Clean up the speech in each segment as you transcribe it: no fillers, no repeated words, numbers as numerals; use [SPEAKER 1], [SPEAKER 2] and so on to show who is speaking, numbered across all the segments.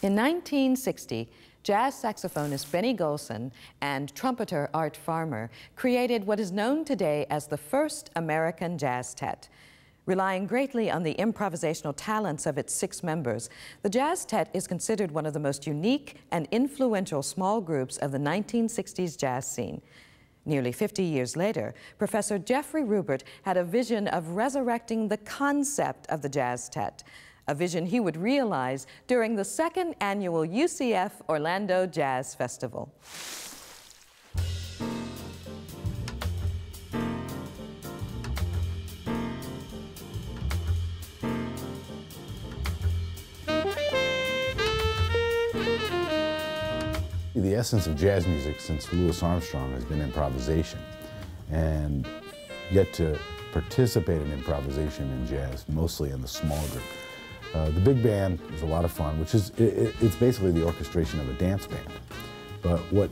[SPEAKER 1] In 1960, jazz saxophonist Benny Golson and trumpeter Art Farmer created what is known today as the first American Jazztet. Relying greatly on the improvisational talents of its 6 members, the Jazztet is considered one of the most unique and influential small groups of the 1960s jazz scene. Nearly 50 years later, Professor Jeffrey Rupert had a vision of resurrecting the concept of the Jazztet, a vision he would realize during the 2nd Annual UCF Orlando Jazz Festival.
[SPEAKER 2] The essence of jazz music since Louis Armstrong has been improvisation, and yet to participate in improvisation in jazz, mostly in the small group. The big band is a lot of fun, which is, it's basically the orchestration of a dance band. But what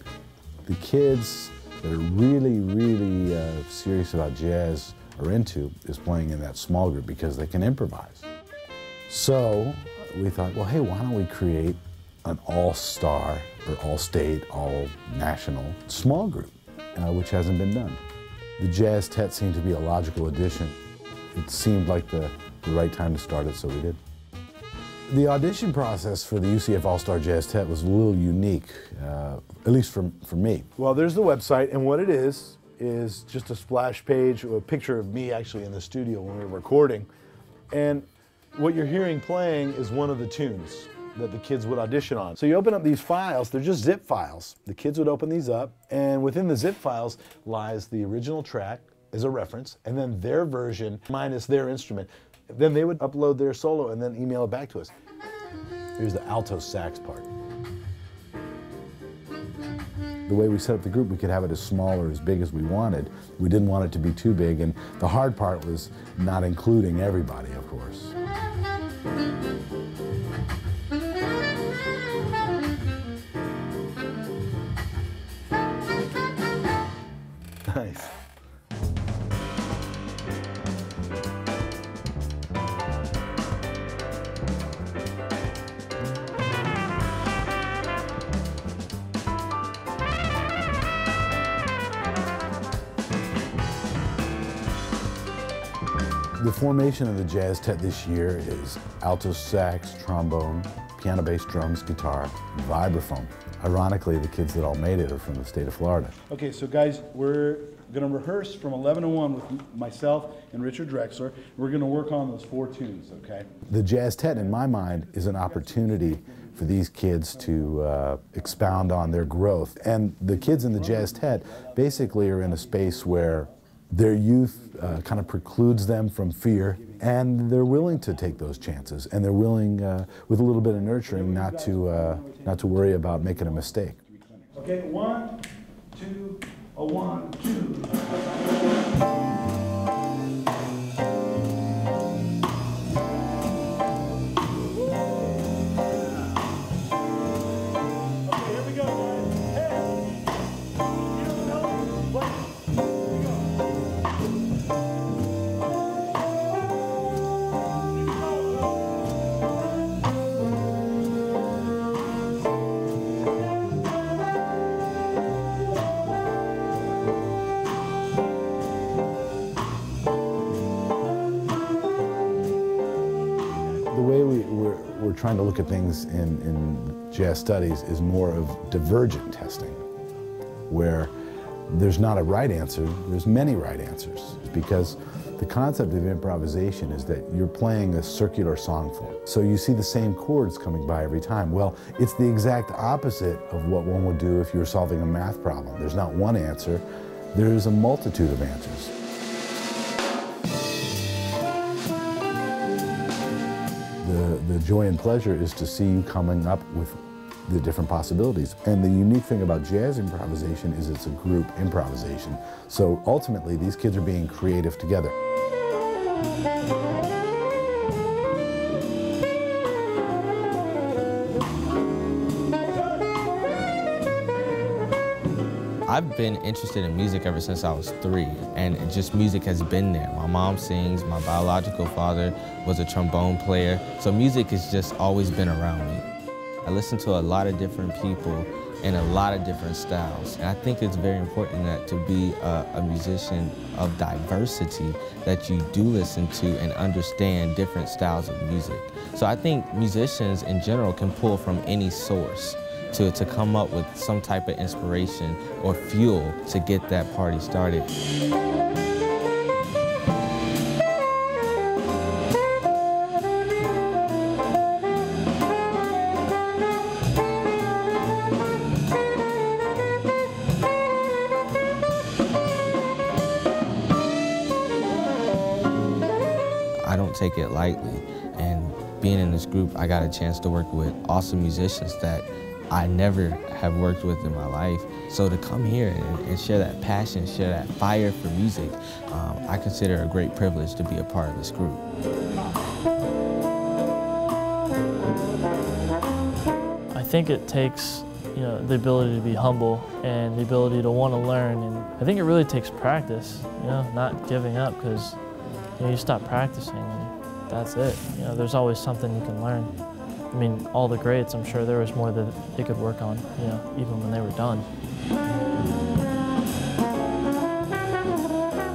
[SPEAKER 2] the kids that are really, really serious about jazz are into is playing in that small group because they can improvise. So we thought, well, hey, why don't we create an all-star or all-state, all-national small group, which hasn't been done. The Jazztet seemed to be a logical addition. It seemed like the right time to start it, so we did. The audition process for the UCF All-Star Jazztet was a little unique, at least for me. Well, there's the website, and what it is just a splash page, a picture of me actually in the studio when we were recording. And what you're hearing playing is one of the tunes that the kids would audition on. So you open up these files, they're just zip files. The kids would open these up, and within the zip files lies the original track as a reference, and then their version minus their instrument. Then they would upload their solo and then email it back to us. Here's the alto sax part. The way we set up the group, we could have it as small or as big as we wanted. We didn't want it to be too big, and the hard part was not including everybody, of course. Nice. The formation of the Jazztet this year is alto sax, trombone, piano, bass, drums, guitar, and vibraphone. Ironically, the kids that all made it are from the state of Florida. Okay, so guys, we're going to rehearse from 11 to 1 with myself and Richard Drexler. We're going to work on those 4 tunes, okay? The Jazztet, in my mind, is an opportunity for these kids to expound on their growth. And the kids in the Jazztet basically are in a space where their youth kind of precludes them from fear, and they're willing to take those chances, and they're willing, with a little bit of nurturing, not to worry about making a mistake. Okay, 1, 2, 1, 2. The way we're trying to look at things in jazz studies is more of divergent testing, where there's not a right answer, there's many right answers. Because the concept of improvisation is that you're playing a circular song form. So you see the same chords coming by every time. Well, it's the exact opposite of what one would do if you were solving a math problem. There's not one answer, there's a multitude of answers. The joy and pleasure is to see you coming up with the different possibilities. And the unique thing about jazz improvisation is it's a group improvisation. So ultimately, these kids are being creative together.
[SPEAKER 3] I've been interested in music ever since I was 3, and just music has been there. My mom sings, my biological father was a trombone player, so music has just always been around me. I listen to a lot of different people in a lot of different styles. And I think it's very important that to be a musician of diversity, that you do listen to and understand different styles of music. So I think musicians in general can pull from any source to come up with some type of inspiration or fuel to get that party started. I don't take it lightly, and being in this group, I got a chance to work with awesome musicians that I never have worked with in my life. So to come here and share that passion, share that fire for music, I consider it a great privilege to be a part of this group.
[SPEAKER 4] I think it takes, the ability to be humble and the ability to want to learn, and I think it really takes practice, not giving up, because you stop practicing and that's it. There's always something you can learn. I mean, all the greats, I'm sure there was more that they could work on, even when they were done.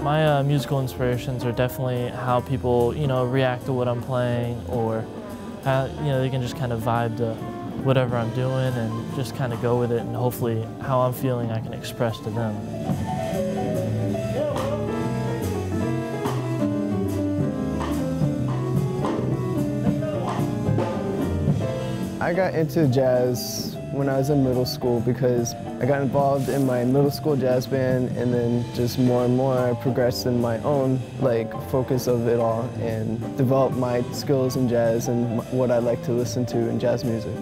[SPEAKER 4] My musical inspirations are definitely how people, react to what I'm playing, or how, they can just kind of vibe to whatever I'm doing and just kind of go with it, and hopefully how I'm feeling I can express to them.
[SPEAKER 5] I got into jazz when I was in middle school because I got involved in my middle school jazz band, and then just more and more I progressed in my own focus of it all and developed my skills in jazz and what I like to listen to in jazz music.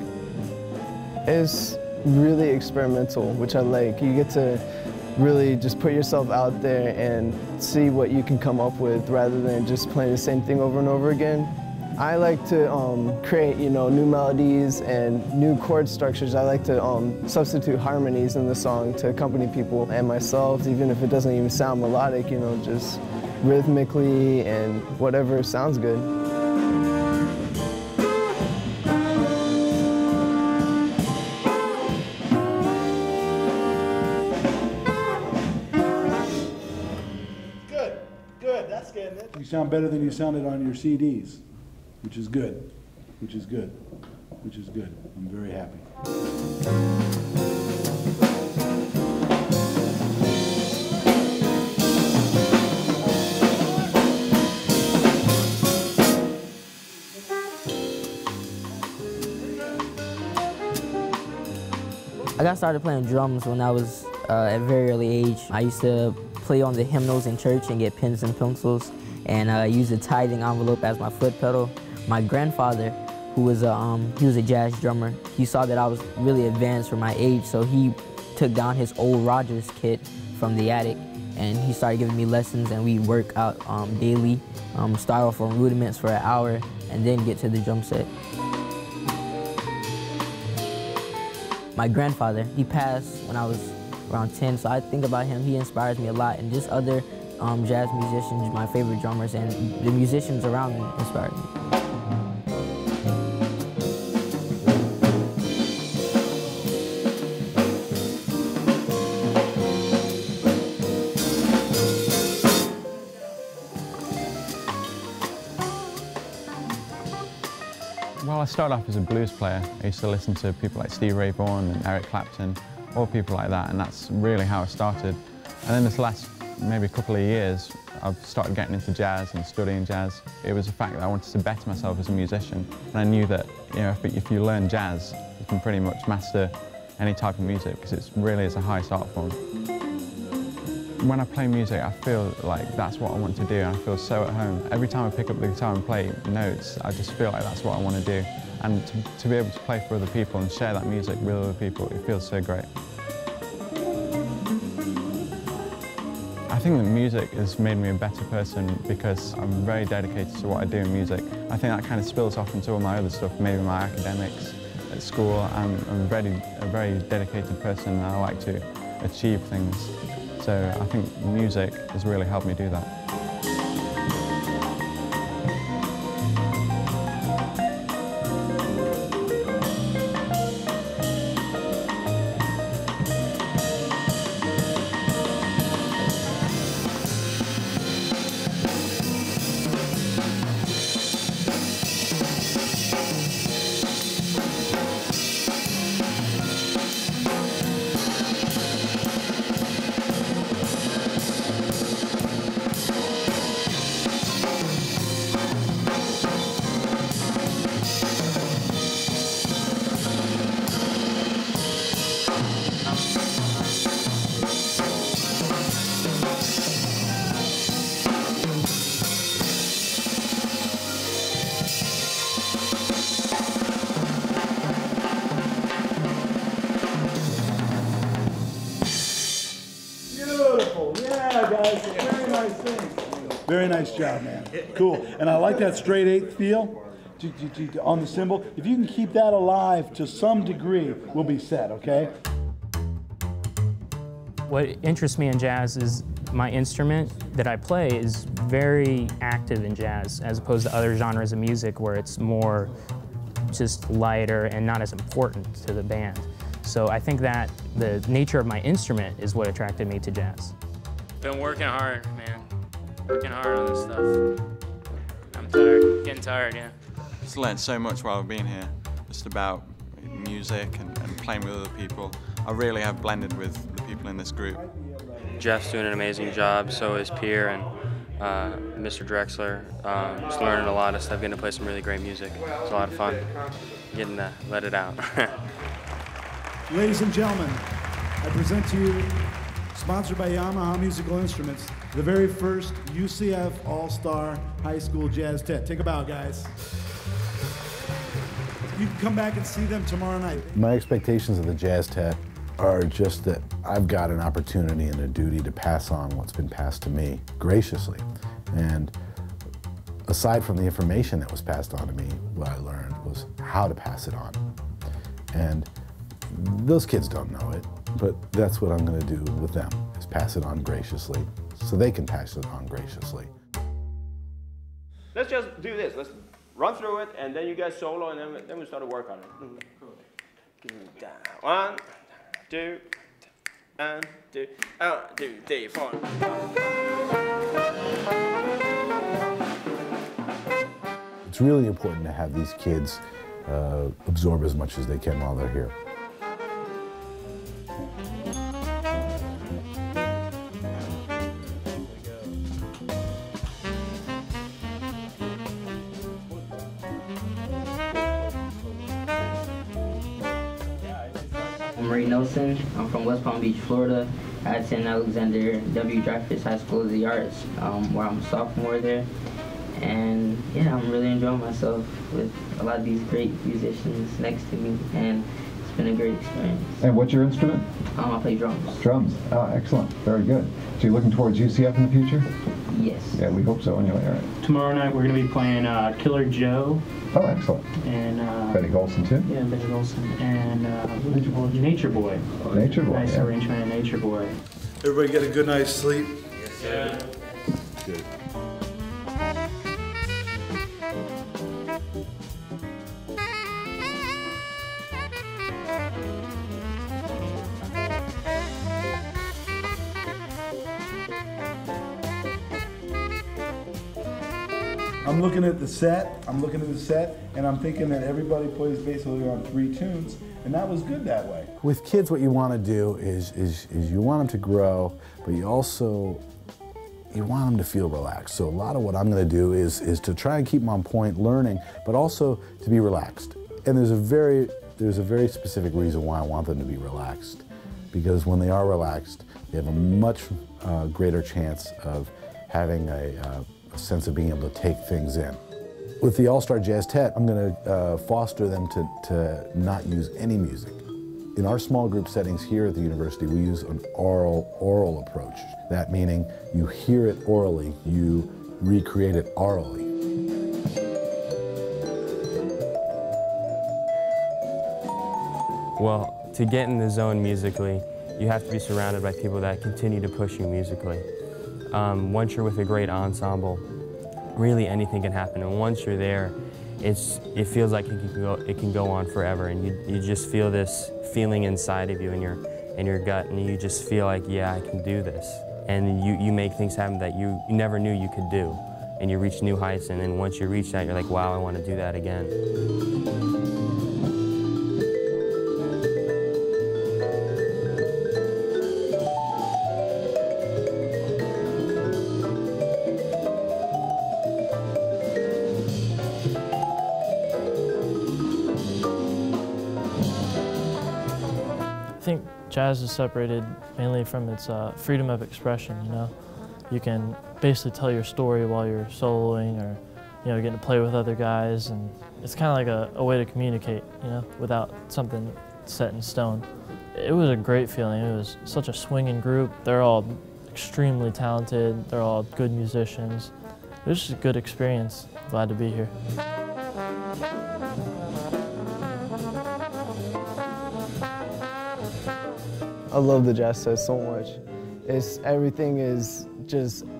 [SPEAKER 5] It's really experimental, which I like. You get to really just put yourself out there and see what you can come up with rather than just playing the same thing over and over again. I like to create, new melodies and new chord structures. I like to substitute harmonies in the song to accompany people and myself, even if it doesn't even sound melodic, just rhythmically and whatever sounds good.
[SPEAKER 6] Good, that's getting it. You sound better than you sounded on your CDs. Which is good, which is good, which is good. I'm very happy.
[SPEAKER 7] I got started playing drums when I was at a very early age. I used to play on the hymnals in church and get pens and pencils, and use a tithing envelope as my foot pedal. My grandfather, who was he was a jazz drummer, he saw that I was really advanced for my age, so he took down his old Rogers kit from the attic, and he started giving me lessons, and we'd work out daily, start off on rudiments for an hour, and then get to the drum set. My grandfather, he passed when I was around 10, so I think about him. He inspires me a lot, and just other jazz musicians, my favorite drummers, and the musicians around me inspire me.
[SPEAKER 8] Well, I started off as a blues player. I used to listen to people like Stevie Ray Vaughan and Eric Clapton, all people like that, and that's really how I started. And then this last maybe a couple of years, I've started getting into jazz and studying jazz. It was the fact that I wanted to better myself as a musician, and I knew that if you learn jazz, you can pretty much master any type of music because it really is a high art form. When I play music, I feel like that's what I want to do, and I feel so at home. Every time I pick up the guitar and play notes, I just feel like that's what I want to do. And to be able to play for other people and share that music with other people, it feels so great. I think that music has made me a better person because I'm very dedicated to what I do in music. I think that kind of spills off into all my other stuff, maybe my academics at school. I'm a very dedicated person, and I like to achieve things. So I think music has really helped me do that.
[SPEAKER 6] Very nice job, man. Cool. And I like that straight eighth feel on the cymbal. If you can keep that alive to some degree, we'll be set, okay?
[SPEAKER 9] What interests me in jazz is my instrument that I play is very active in jazz, as opposed to other genres of music where it's more just lighter and not as important to the band. So I think that the nature of my instrument is what attracted me to jazz.
[SPEAKER 10] Been working hard, man. Working hard on this stuff. I'm tired, getting tired, yeah.
[SPEAKER 11] Just learned so much while I've been here, just about music and playing with other people. I really have blended with the people in this group.
[SPEAKER 10] Jeff's doing an amazing job, so is Pierre and Mr. Drexler. Just learning a lot of stuff, getting to play some really great music. It's a lot of fun, getting to let it out.
[SPEAKER 6] Ladies and gentlemen, I present to you, sponsored by Yamaha Musical Instruments, the very first UCF All-Star High School Jazztet. Take a bow, guys. You can come back and see them tomorrow night.
[SPEAKER 2] My expectations of the Jazztet are just that I've got an opportunity and a duty to pass on what's been passed to me graciously. And aside from the information that was passed on to me, what I learned was how to pass it on. And those kids don't know it, but that's what I'm going to do with them, is pass it on graciously so they can pass it on graciously.
[SPEAKER 12] Let's just do this. Let's run through it, and then you guys solo, and then we start to work on it. One, two, and two, 3, 4.
[SPEAKER 2] It's really important to have these kids absorb as much as they can while they're here.
[SPEAKER 7] I'm from West Palm Beach, Florida. I attend Alexander W. Dreyfus High School of the Arts, where I'm a sophomore there. And yeah, I'm really enjoying myself with a lot of these great musicians next to me, and it's been a great experience.
[SPEAKER 13] And what's your instrument?
[SPEAKER 7] I play drums.
[SPEAKER 13] Drums. Oh, excellent. Very good. So you're looking towards UCF in the future?
[SPEAKER 7] Yes.
[SPEAKER 13] Yeah, we hope so anyway. All right.
[SPEAKER 9] Tomorrow night we're going to be playing Killer Joe.
[SPEAKER 13] Oh, excellent.
[SPEAKER 9] And
[SPEAKER 13] Betty Golson too?
[SPEAKER 9] Yeah, Betty Golson. And Nature Boy.
[SPEAKER 13] Nature Boy,
[SPEAKER 9] Nice
[SPEAKER 13] yeah.
[SPEAKER 9] arrangement of Nature Boy.
[SPEAKER 6] Everybody get a good night's sleep?
[SPEAKER 10] Yeah.
[SPEAKER 6] Good. I'm looking at the set, and I'm thinking that everybody plays basically on 3 tunes, and that was good that way.
[SPEAKER 2] With kids, what you want to do is you want them to grow, but you want them to feel relaxed. So a lot of what I'm going to do is to try and keep them on point learning, but also to be relaxed. And there's a very specific reason why I want them to be relaxed, because when they are relaxed, they have a much greater chance of having a sense of being able to take things in. With the All-Star Jazztet, I'm going to foster them to not use any music. In our small group settings here at the university, we use an oral approach. That meaning you hear it orally, you recreate it orally.
[SPEAKER 14] Well, to get in the zone musically, you have to be surrounded by people that continue to push you musically. Once you're with a great ensemble, really anything can happen. And once you're there, it feels like it can go on forever. And you just feel this feeling inside of you in your gut, and you just feel like, yeah, I can do this. And you make things happen that you never knew you could do. And you reach new heights, and then once you reach that, you're like, wow, I want to do that again.
[SPEAKER 4] I think jazz is separated mainly from its freedom of expression, you know? You can basically tell your story while you're soloing, or, you know, getting to play with other guys, and it's kind of like a way to communicate, you know, without something set in stone. It was a great feeling. It was such a swinging group. They're all extremely talented. They're all good musicians. it was just a good experience. Glad to be here.
[SPEAKER 5] I love the Jazztet so much.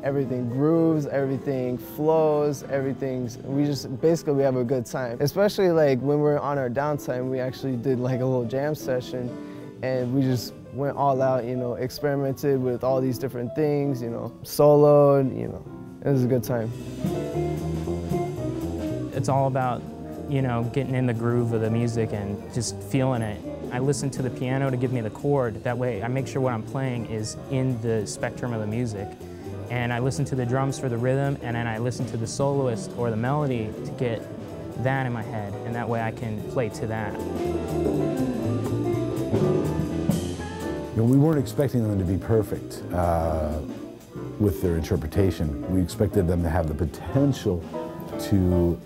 [SPEAKER 5] Everything grooves, everything flows, we have a good time. Especially like when we're on our downtime, we actually did like a little jam session and we just went all out, you know, experimented with all these different things, you know, soloed, you know, it was a good time.
[SPEAKER 9] It's all about, you know, getting in the groove of the music and just feeling it. I listen to the piano to give me the chord. That way I make sure what I'm playing is in the spectrum of the music. And I listen to the drums for the rhythm, and then I listen to the soloist or the melody to get that in my head, and that way I can play to that.
[SPEAKER 2] You know, we weren't expecting them to be perfect with their interpretation. We expected them to have the potential to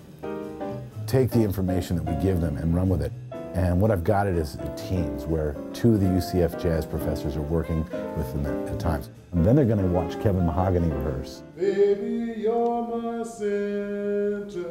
[SPEAKER 2] take the information that we give them and run with it. And what I've got it is teams where 2 of the UCF jazz professors are working with them at times. And then they're going to watch Kevin Mahogany rehearse.
[SPEAKER 6] Baby, you're my centerpiece.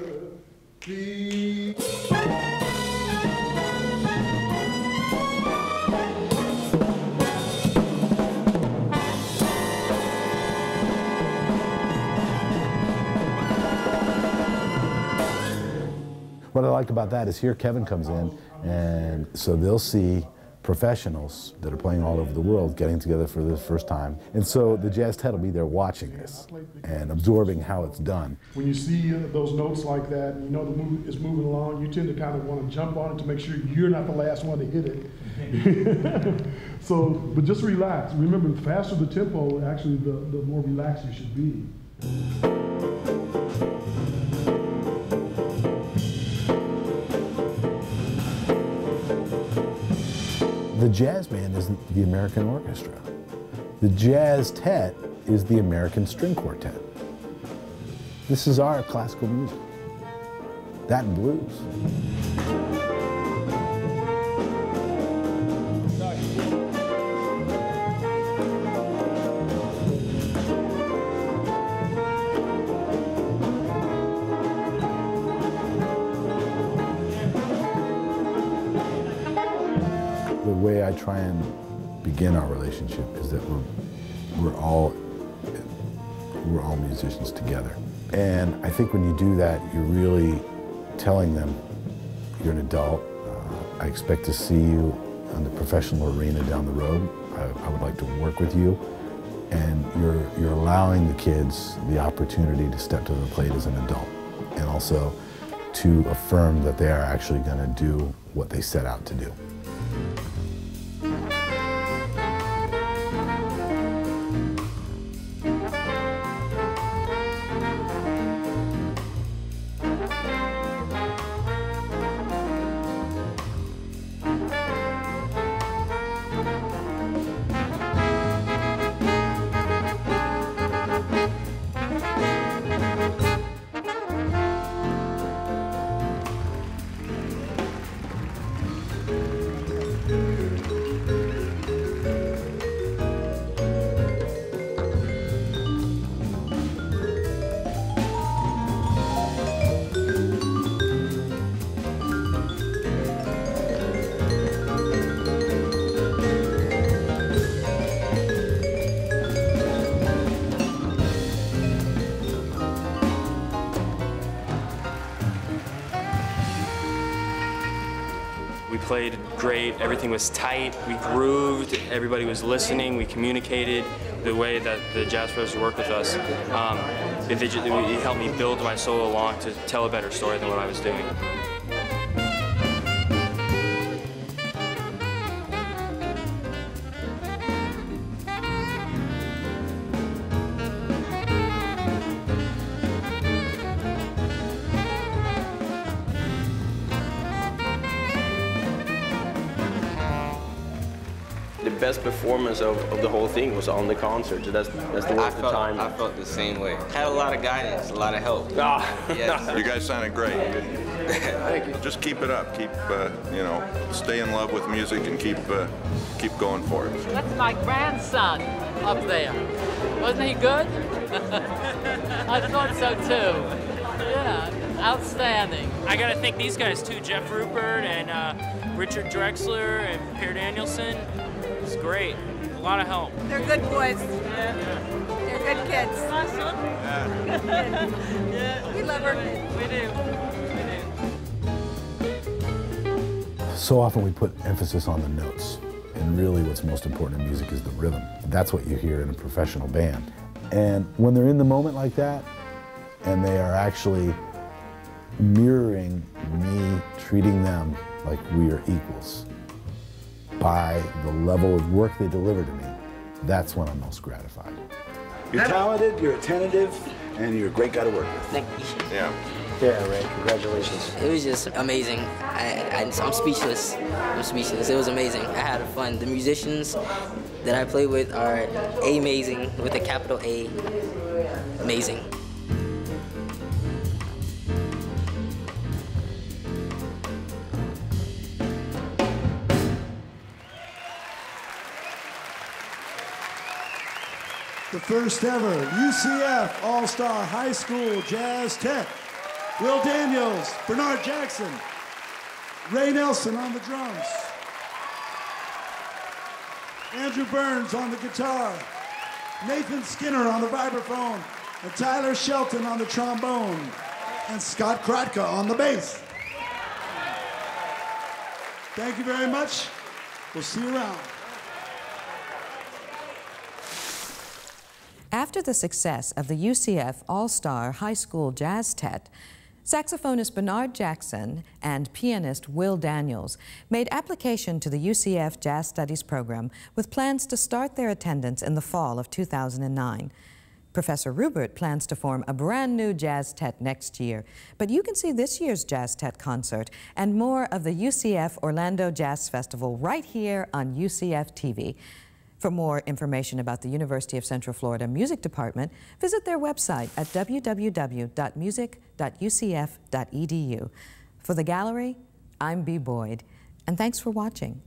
[SPEAKER 2] What I like about that is here Kevin comes in, and so they'll see professionals that are playing all over the world getting together for the first time. And so the Jazztet will be there watching this and absorbing how it's done.
[SPEAKER 6] When you see those notes like that, and you know the move is moving along, you tend to kind of want to jump on it to make sure you're not the last one to hit it. So, but just relax. Remember, the faster the tempo, actually, the more relaxed you should be.
[SPEAKER 2] The jazz band isn't the American orchestra. The Jazztet is the American string quartet. This is our classical music. That and blues. The way I try and begin our relationship is that we're all musicians together. And I think when you do that, you're really telling them you're an adult. I expect to see you in the professional arena down the road. I would like to work with you. And you're allowing the kids the opportunity to step to the plate as an adult, and also to affirm that they are actually going to do what they set out to do.
[SPEAKER 10] We played great, everything was tight, we grooved, everybody was listening, we communicated the way that the jazz professors work with us. It helped me build my solo along to tell a better story than what I was doing.
[SPEAKER 12] the best performance of the whole thing was on the concert. So that's the worth the time.
[SPEAKER 3] I felt the same way. Had a lot of guidance, a lot of help.
[SPEAKER 12] Yes.
[SPEAKER 15] You guys sounded great.
[SPEAKER 12] Thank you.
[SPEAKER 15] Just keep it up. Keep, you know, stay in love with music and keep going for it.
[SPEAKER 16] That's my grandson up there. Wasn't he good? I thought so too. Yeah, outstanding.
[SPEAKER 17] I gotta thank these guys too, Jeff Rupert and Richard Drexler and Per Danielson. It's great. A lot of help.
[SPEAKER 18] They're good boys. They're good kids.
[SPEAKER 16] Awesome.
[SPEAKER 18] Yeah. We love our kids.
[SPEAKER 16] We do.
[SPEAKER 2] So often we put emphasis on the notes, and really what's most important in music is the rhythm. That's what you hear in a professional band. And when they're in the moment like that, and they are actually mirroring me, treating them like we are equals by the level of work they deliver to me, that's when I'm most gratified.
[SPEAKER 19] You're talented, you're attentive, and you're a great guy to work with.
[SPEAKER 7] Thank you.
[SPEAKER 19] Yeah.
[SPEAKER 5] Yeah, Ray, congratulations.
[SPEAKER 7] It was just amazing. I'm speechless. I'm speechless. It was amazing. I had fun. The musicians that I play with are amazing, with a capital A. Amazing.
[SPEAKER 6] The first ever UCF All-Star High School Jazztet. Will Daniels, Bernard Jackson, Ray Nelson on the drums, Andrew Burns on the guitar, Nathan Skinner on the vibraphone, and Tyler Shelton on the trombone, and Scott Kratka on the bass. Thank you very much. We'll see you around.
[SPEAKER 1] After the success of the UCF All-Star High School Jazztet, saxophonist Bernard Jackson and pianist Will Daniels made application to the UCF Jazz Studies program with plans to start their attendance in the fall of 2009. Professor Rupert plans to form a brand new Jazztet next year, but you can see this year's Jazztet concert and more of the UCF Orlando Jazz Festival right here on UCF TV. For more information about the University of Central Florida Music Department, visit their website at www.music.ucf.edu. For the gallery, I'm Bea Boyd, and thanks for watching.